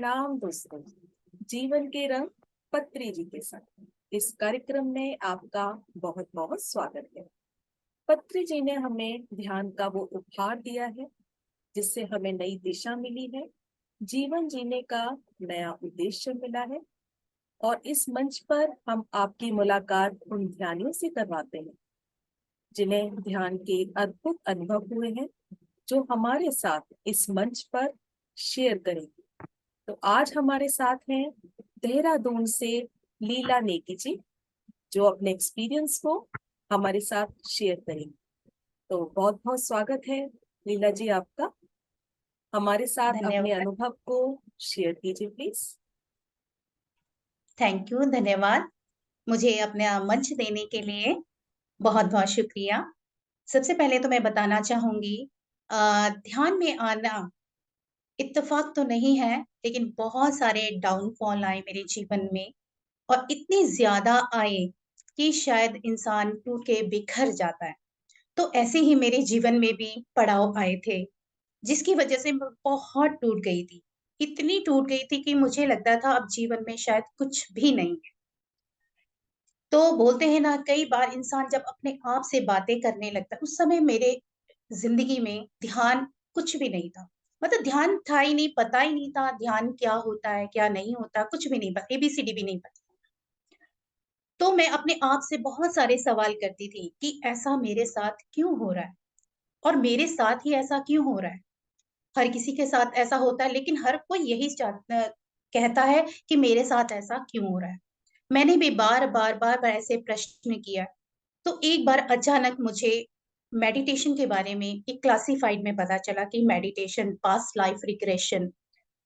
राम दोस्तों, जीवन के रंग पत्री जी के साथ इस कार्यक्रम में आपका बहुत बहुत स्वागत है। पत्री जी ने हमें ध्यान का वो उपहार दिया है जिससे हमें नई दिशा मिली है, जीवन जीने का नया उद्देश्य मिला है। और इस मंच पर हम आपकी मुलाकात उन ध्यानियों से करवाते हैं जिन्हें ध्यान के अद्भुत अनुभव हुए हैं, जो हमारे साथ इस मंच पर शेयर करेंगे। तो आज हमारे साथ हैं देहरादून से लीला नेगी जी, जो अपने एक्सपीरियंस को हमारे साथ शेयर करेंगी। तो बहुत बहुत स्वागत है लीला जी आपका। हमारे साथ अपने धन्यवाद। अनुभव को शेयर कीजिए प्लीज। थैंक यू, धन्यवाद। मुझे अपना मंच देने के लिए बहुत-बहुत शुक्रिया। सबसे पहले तो मैं बताना चाहूँगी ध्यान में आना इत्तेफ़ाक तो नहीं है, लेकिन बहुत सारे डाउनफॉल आए मेरे जीवन में और इतने ज़्यादा आए कि शायद इंसान टूट के बिखर जाता है। तो ऐसे ही मेरे जीवन में भी पड़ाव आए थे, जिसकी वज़ह से मैं बहुत टूट गई थी। इतनी टूट गई थी कि मुझे लगता था अब जीवन में शायद कुछ भी नहीं है। तो बोलते हैं ना कई बार इंसान जब अपने आप से बातें करने लगता है, उस समय मेरे ज़िंदगी में ध्यान कुछ भी नहीं था। मतलब ध्यान था ही नहीं, पता ही नहीं था ध्यान क्या होता है, क्या नहीं होता, कुछ भी नहीं पता, एबीसीडी भी नहीं पता। तो मैं अपने आप से बहुत सारे सवाल करती थी कि ऐसा मेरे साथ क्यों हो रहा है? और मेरे साथ ही ऐसा क्यों हो रहा है? हर किसी के साथ ऐसा होता है, लेकिन हर कोई यही कहता है कि मेरे साथ ऐसा क्यों हो रहा है? मैंने भी बार-बार ऐसे प्रश्न किया। तो एक बार अचानक मुझे मेडिटेशन के बारे में एक क्लासिफाइड में पता चला कि मेडिटेशन, पास्ट लाइफ रिग्रेशन।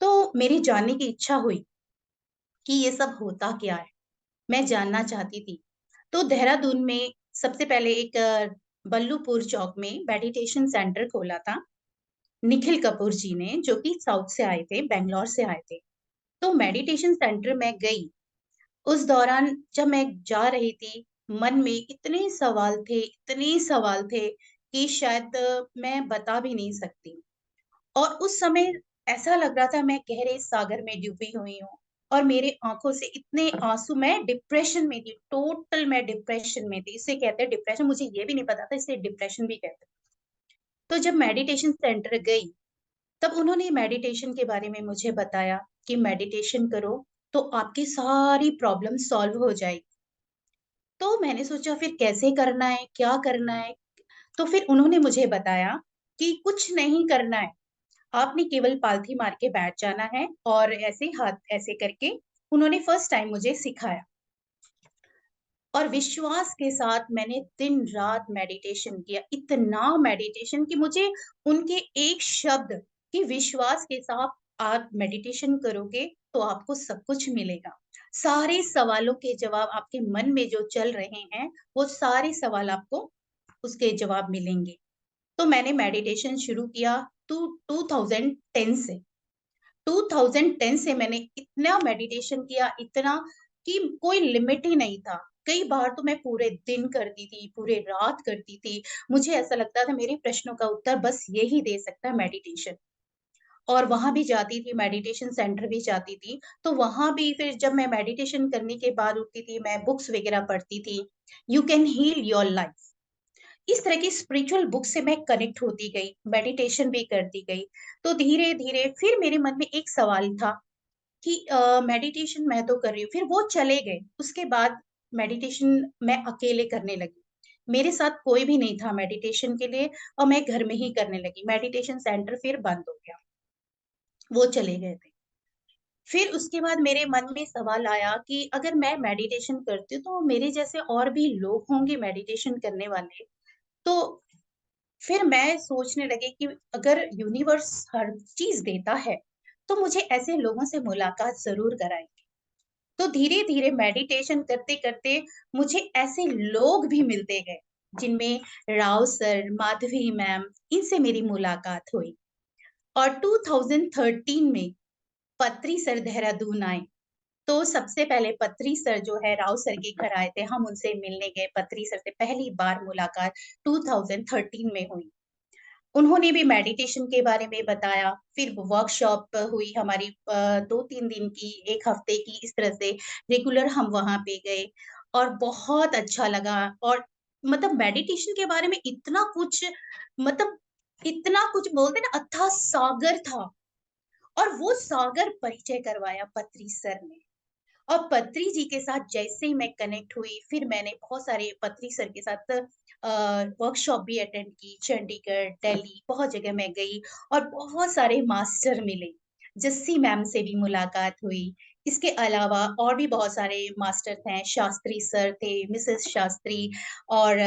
तो मेरी जानने की इच्छा हुई कि ये सब होता क्या है? मैं जानना चाहती थी। तो देहरादून में सबसे पहले एक बल्लूपुर चौक में मेडिटेशन सेंटर खोला था, निखिल कपूर जी ने, जो कि साउथ से आए थे, बैंगलोर से आए थे। तो मेडिटेशन सेंटर में गई। उस दौरान जब मैं जा रही थी, मन में इतने सवाल थे कि शायद मैं बता भी नहीं सकती। और उस समय ऐसा लग रहा था मैं गहरे सागर में डूबी हुई हूँ और मेरे आँखों से इतने आँसू, मैं डिप्रेशन में थी, टोटल मैं डिप्रेशन में थी। इसे कहते हैं डिप्रेशन, मुझे ये भी नहीं पता था इसे डिप्रेशन भी कहते हैं। तो जब मेडिटेशन सेंटर गई, तब उन्होंने मेडिटेशन के बारे में मुझे बताया कि मेडिटेशन करो, तो आपकी सारी प्रॉब्लम सॉल्व हो जाएगी। तो मैंने सोचा फिर कैसे करना है, क्या करना है? तो फिर उन्होंने मुझे बताया कि कुछ नहीं करना है, आपने केवल पालथी मार के बैठ जाना है और ऐसे हाथ ऐसे करके उन्होंने फर्स्ट टाइम मुझे सिखाया। और विश्वास के साथ मैंने दिन-रात मेडिटेशन किया, इतना मेडिटेशन कि मुझे उनके एक शब्द कि विश्वास के साथ आप मेडिटेशन करोगे तो आपको सब कुछ मिलेगा। सारे सवालों के जवाब आपके मन में जो चल रहे हैं, वो सारे सवाल आपको उसके जवाब मिलेंगे। तो मैंने मेडिटेशन शुरू किया टू 2010 से। 2010 से मैंने इतना मेडिटेशन किया, इतना कि कोई लिमिट ही नहीं था। कई बार तो मैं पूरे दिन करती थी, पूरे रात करती थी। मुझे ऐसा लगता था मेरे प्रश्नों का उत्तर बस यही दे सकता है मेडिटेशन। और वहाँ भी जाती थी, मेडिटेशन सेंटर भी जाती थी, तो वहाँ भी फिर जब मैं मेडिटेशन करने के बाद उठती थी, मैं बुक्स वगैरह पढ़ती थी। You can heal your life. इस तरह की स्पिरिचुअल बुक से मैं कनेक्ट होती गई, मेडिटेशन भी करती गई। तो धीरे-धीरे फिर मेरे मन में एक सवाल था कि मेडिटेशन मैं तो कर रही हूँ, फिर वो चले गए। उसके बाद मेडिटेशन मैं अकेले करने लगी। मेरे साथ कोई भी नहीं था मेडिटेशन के लिए और मैं घर में ही करने लगी। मेडिटेशन सेंटर फिर बंद हो गया, वो चले गए थे। फिर उसके बाद मेरे मन में सवाल आया कि अगर मैं मेडिटेशन करती हूँ, तो मेरे जैसे और भी लोग होंगे मेडिटेशन करने वाले। तो फिर मैं सोचने लगी कि अगर यूनिवर्स हर चीज़ देता है, तो मुझे ऐसे लोगों से मुलाकात ज़रूर कराएँगे। तो धीरे-धीरे मेडिटेशन करते-करते मुझे ऐसे लोग भी मिलते गए, जिनमें राव सर, माधवी मैम, इनसे मेरी मुलाकात हुई। और 2013 में पत्री सर देहरादून आए। तो सबसे पहले पत्री सर जो है राव सर के घर आए थे, हम उनसे मिलने गए। पत्री सर से पहली बार मुलाकात 2013 में हुई। उन्होंने भी मेडिटेशन के बारे में बताया, फिर वर्कशॉप हुई हमारी 2-3 दिन की, 1 हफ्ते की, इस तरह से रेगुलर हम वहाँ पे गए और बहुत अच्छा लगा और मतलब मेडिटेशन के बारे में मतलब इतना कुछ बोलते हैं ना अथाह सागर था और वो सागर परिचय करवाया पत्री सर ने। और पत्री जी के साथ जैसे ही मैं कनेक्ट हुई, फिर मैंने बहुत सारे पत्री सर के साथ वर्कशॉप भी अटेंड की, चंडीगढ़, दिल्ली, बहुत जगह मैं गई और बहुत सारे मास्टर मिले। जस्सी मैम से भी मुलाकात हुई। इसके अलावा और भी बहुत सारे मास्टर थे, शास्त्री सर थे, मिसेस शास्त्री और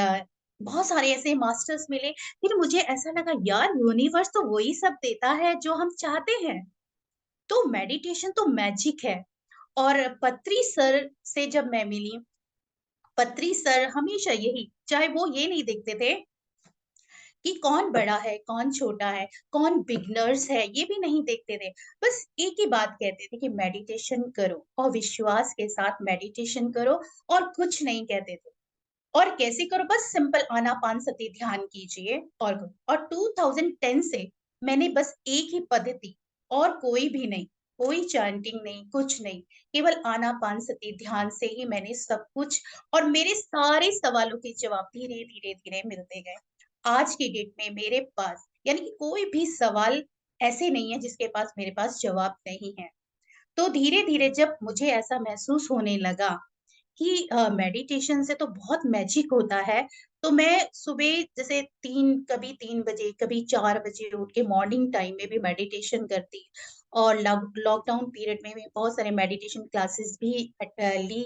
बहुत सारे ऐसे मास्टर्स मिले। फिर मुझे ऐसा लगा यार यूनिवर्स तो वही सब देता है जो हम चाहते हैं। तो मेडिटेशन तो मैजिक है। और पत्री सर से जब मैं मिली, पत्री सर हमेशा यही चाहे वो ये नहीं देखते थे कि कौन बड़ा है, कौन छोटा है, कौन बिगिनर्स है, ये भी नहीं देखते थे। बस एक ही बात कहते थे कि मेडिटेशन करो और विश्वास के साथ मेडिटेशन करो और कुछ नहीं कहते थे। और कैसे करो बस सिंपल आनापानसति ध्यान कीजिए और 2010 से मैंने बस एक ही पद्धति और कोई भी नहीं, कोई चैंटिंग नहीं, कुछ नहीं, केवल आनापानसति ध्यान से ही मैंने सब कुछ और मेरे सारे सवालों के जवाब धीरे-धीरे मिलते गए। आज की डेट में मेरे पास यानी कि कोई भी सवाल ऐसे नहीं है जिसके पास मेरे पास जवाब नहीं है। तो धीरे-धीरे जब मुझे ऐसा महसूस होने लगा कि मेडिटेशन से तो बहुत मैजिक होता है, तो मैं सुबह जैसे 3 बजे, कभी 4 बजे उठ के मॉर्निंग टाइम में भी मेडिटेशन करती और लॉकडाउन पीरियड में भी बहुत सारे मेडिटेशन क्लासेस भी ली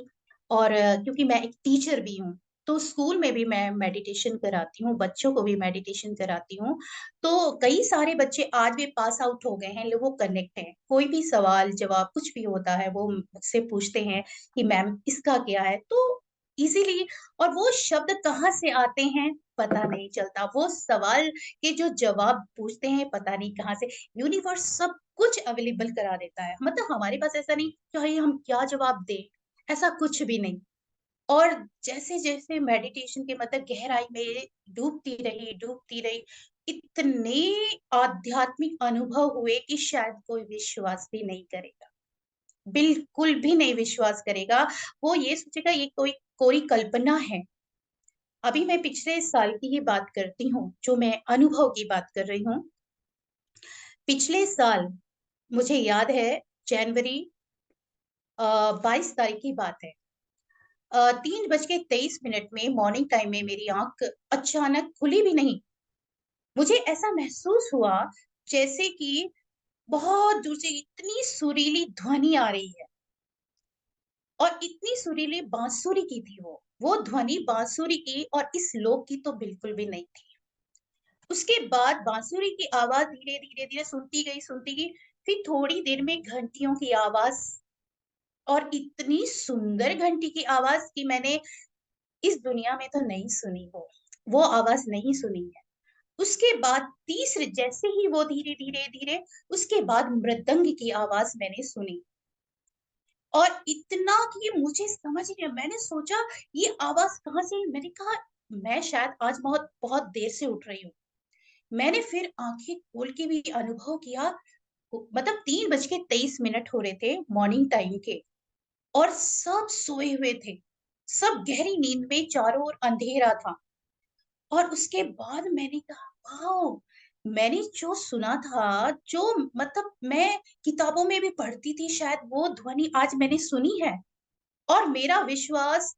और क्योंकि मैं एक टीचर भी हूँ, तो स्कूल में भी मैं मेडिटेशन कराती हूँ, बच्चों को भी मेडिटेशन कराती हूँ। तो कई सारे बच्चे आज भी पास आउट हो गए हैं, वो कनेक्ट हैं। कोई भी सवाल-जवाब कुछ भी होता है, वो मुझसे पूछते हैं कि मैम इसका क्या है? तो इज़िली और वो शब्द कहाँ से आते हैं, पता नहीं चलता। वो सवाल के जो जवाब पूछते हैं, पता नहीं कहाँ से यूनिवर्स सब कुछ अवेलेबल करा देता है। मतलब हमारे पास ऐसा नहीं, चाहे हम क्या जवाब दें, ऐसा कुछ भी नहीं। और जैसे-जैसे मेडिटेशन के मतलब गहराई में डूबती रही, इतने आध्यात्मिक अनुभव हुए कि शायद कोई विश्वास भी नहीं करेगा। बिल्कुल भी नहीं विश्वास करेगा। वो ये सोचेगा ये कोई कोई कल्पना है। अभी मैं पिछले साल की ही बात करती हूँ, जो मैं अनुभव की बात कर रही हूँ। पिछले साल मुझे याद है जनवरी 22 तारीख की बात है। 3:23 में मॉर्निंग टाइम में मेरी आँख अचानक खुली भी नहीं। मुझे ऐसा महसूस हुआ जैसे कि बहुत दूर से इतनी सुरीली ध्वनि आ रही है और इतनी सुरीली बाँसुरी की थी वो। वो ध्वनि बाँसुरी की और इस लोक की तो बिल्कुल भी नहीं थी। उसके बाद बाँसुरी की आवाज़ धीरे-धीरे सुनती गई, फिर थोड़ी देर में घंटियों की आवाज़ और इतनी सुंदर घंटी की आवाज़ कि मैंने इस दुनिया में तो नहीं सुनी वो आवाज़ नहीं सुनी है। उसके बाद तीसरे जैसे ही वो धीरे उसके बाद मृदंग की आवाज़ मैंने सुनी और इतना कि मुझे समझ नहीं आया। मैंने सोचा ये आवाज़ कहाँ से आई? मैंने कहा मैं शायद आज बहुत बहुत देर से उठ रही हूँ। मैंने फिर आँखें खोल के भी अनुभव किया मतलब 3:23 हो रहे थे मॉर्निंग टाइम के और सब सोए हुए थे। सब गहरी नींद में चारों ओर अंधेरा था। और उसके बाद मैंने कहा वाओ! मैंने जो सुना था, जो मतलब मैं किताबों में भी पढ़ती थी शायद वो ध्वनि आज मैंने सुनी है और मेरा विश्वास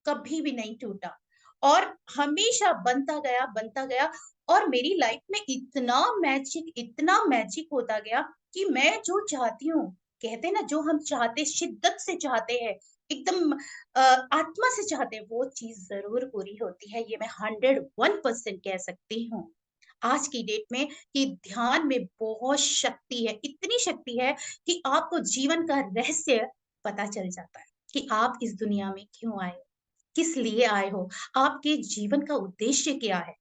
कभी भी नहीं टूटा और हमेशा बनता गया और मेरी लाइफ में इतना मैजिक होता गया कि मैं जो चाहती हूँ, कहते हैं ना जो हम चाहते शिद्दत से चाहते हैं, एकदम आत्मा से चाहते हैं, वो चीज़ ज़रूर पूरी होती है। ये मैं 101% कह सकती हूँ। आज की डेट में कि ध्यान में बहुत शक्ति है, इतनी शक्ति है कि आपको जीवन का रहस्य पता चल जाता है कि आप इस दुनिया में क्यों आए हो? किस लिए आए हो? आपके जीवन का उद्देश्य क्या है?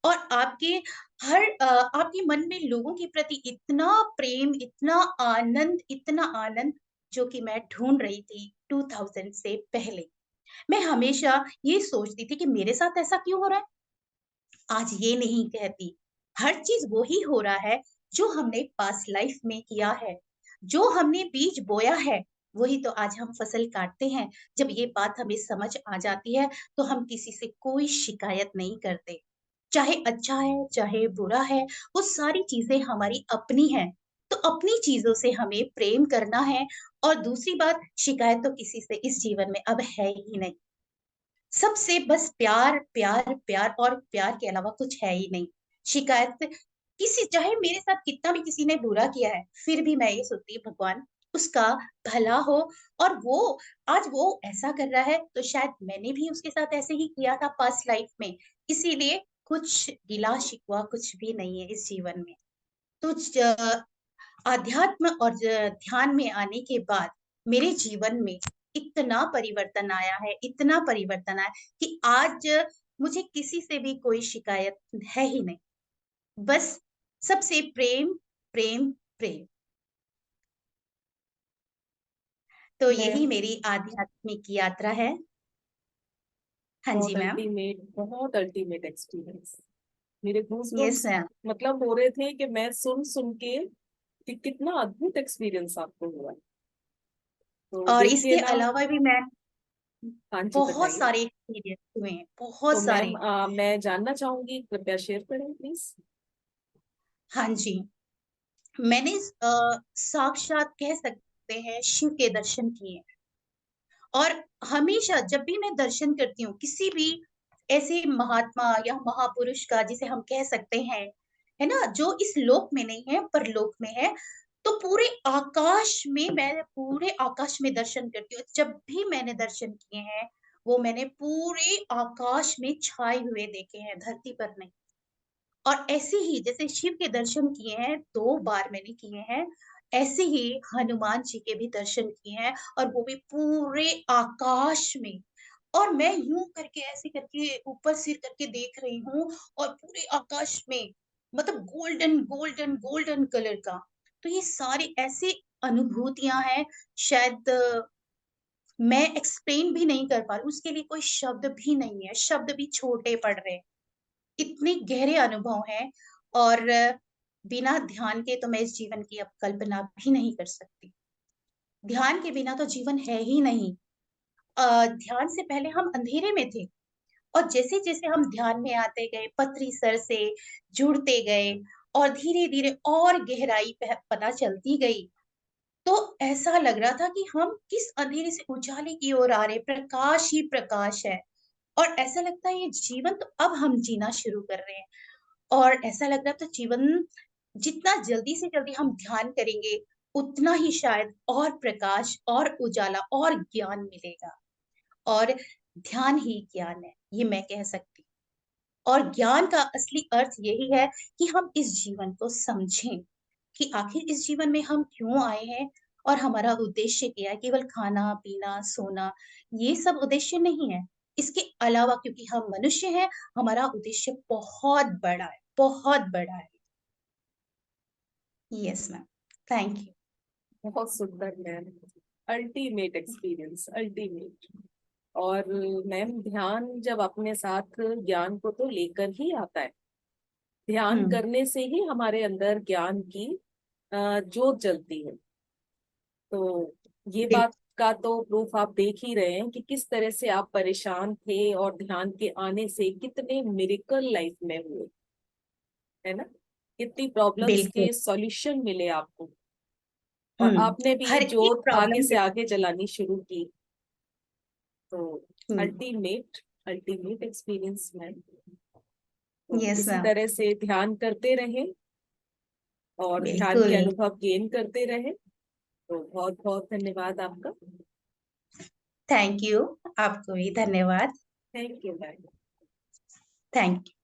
और आपके मन में लोगों के प्रति इतना प्रेम, इतना आनंद जो कि मैं ढूँढ रही थी 2000 से पहले। मैं हमेशा ये सोचती थी कि मेरे साथ ऐसा क्यों हो रहा है? आज ये नहीं कहती, हर चीज वो ही हो रहा है जो हमने पास्ट लाइफ में किया है, जो हमने बीज बोया है वही तो आज हम फसल काटते हैं। जब ये बात हमें समझ आ जाती है तो हम किसी से कोई शिकायत नहीं करते, चाहे अच्छा है चाहे बुरा है, वो सारी चीजें हमारी अपनी हैं। तो अपनी चीजों से हमें प्रेम करना है। और दूसरी बात, शिकायत तो किसी से इस जीवन में अब है ही नहीं। सबसे बस प्यार प्यार प्यार, और प्यार के अलावा कुछ है ही नहीं। शिकायत किसी, चाहे मेरे साथ कितना भी किसी ने बुरा किया है, फिर भी मैं ये सोचती हूँ भगवान उसका भला हो। और वो आज वो ऐसा कर रहा है तो शायद मैंने भी उसके साथ ऐसे ही किया था पास्ट लाइफ में, इसीलिए कुछ गिला शिकवा कुछ भी नहीं है इस जीवन में। तो अध्यात्म और ध्यान में आने के बाद मेरे जीवन में इतना परिवर्तन आया है, इतना परिवर्तन आया कि आज मुझे किसी से भी कोई शिकायत है ही नहीं। बस सबसे प्रेम प्रेम प्रेम। तो मैं यही मेरी आध्यात्मिक यात्रा है। हाँ जी मैम। बहुत अल्टीमेट एक्सपीरियंस। मेरे यस गूज़बम्प्स मैम। मतलब हो रहे थे कि मैं सुन सुन के कि कितना अद्भुत एक्सपीरियंस आपको हुआ है। तो और देखिए इसके ना। अलावा भी मैम हाँ जी, बहुत बताइए। सारे एक्सपीरियंस हुए हैं, तो बहुत मैम सारे। मैं जानना चाहूंगी, कृपया शेयर करें प्लीज। हाँ जी, मैंने साक्षात कह सकते हैं शिव के दर्शन किए। और हमेशा जब भी मैं दर्शन करती हूँ किसी भी ऐसे महात्मा या महापुरुष का, जिसे हम कह सकते हैं, है ना, जो इस लोक में नहीं है परलोक में है, तो पूरे आकाश में, मैं पूरे आकाश में दर्शन करती हूँ। जब भी मैंने दर्शन किए हैं वो मैंने पूरे आकाश में छाए हुए देखे हैं, धरती पर नहीं। और ऐसे ही जैसे शिव के दर्शन किए हैं, 2 बार मैंने किए हैं, ऐसे ही हनुमान जी के भी दर्शन किए हैं, और वो भी पूरे आकाश में। और मैं यूं करके ऐसे करके ऊपर सिर करके देख रही हूँ, और पूरे आकाश में मतलब गोल्डन गोल्डन गोल्डन कलर का। तो ये सारी ऐसी अनुभूतियां हैं, शायद मैं एक्सप्लेन भी नहीं कर पा रही हूँ, उसके लिए कोई शब्द भी नहीं है, शब्द भी छोटे पड़ रहे हैं। इतने गहरे अनुभव हैं। और बिना ध्यान के तो मैं इस जीवन की अब कल्पना भी नहीं कर सकती। ध्यान के बिना तो जीवन है ही नहीं। ध्यान से पहले हम अंधेरे में थे, और जैसे जैसे हम ध्यान में आते गए, पतरी सर से जुड़ते गए, और धीरे धीरे और गहराई पता चलती गई, तो ऐसा लग रहा था कि हम किस अंधेरे से उजाले की ओर आ रहे, प्रकाश ही प्रकाश है। और ऐसा लगता है ये जीवन तो अब हम जीना शुरू कर रहे हैं। और ऐसा लग रहा था जीवन जितना जल्दी से जल्दी हम ध्यान करेंगे, उतना ही शायद और प्रकाश और उजाला और ज्ञान मिलेगा। और ध्यान ही ज्ञान है, ये मैं कह सकती हूँ। और ज्ञान का असली अर्थ यही है कि हम इस जीवन को समझें, कि आखिर इस जीवन में हम क्यों आए हैं, और हमारा उद्देश्य क्या है। केवल खाना पीना सोना ये सब उद्देश्य नहीं है। इसके अलावा, क्योंकि हम मनुष्य हैं, हमारा उद्देश्य बहुत बड़ा है, बहुत बड़ा है। Yes ma'am. Thank you. बहुत सुंदर मैम। Ultimate experience, ultimate. और मैम ध्यान जब अपने साथ ज्ञान को तो लेकर ही आता है। ध्यान हम्म। करने से ही हमारे अंदर ज्ञान की ज्योत जलती है। तो ये बिल्कुल। बात का तो प्रूफ आप देख ही रहे हैं कि किस तरह से आप परेशान थे और ध्यान के आने से कितने मिरेकल लाइफ में हुए, है ना। कितनी प्रॉब्लम्स बिल्कुल। के सॉल्यूशन मिले आपको, और आपने भी ये हर एक जोत आगे प्रॉब्लम से के। आगे जलानी शुरू की। तो हम्म। Ultimate, ultimate experience ma'am. तो यस इसी मैम। तरह से ध्यान करते रहें और ध्यान बिल्कुल। के अनुभव गेन करते रहें। तो बहुत बहुत धन्यवाद आपका। Thank you. आपको भी धन्यवाद। Thank you ma'am. Thank you.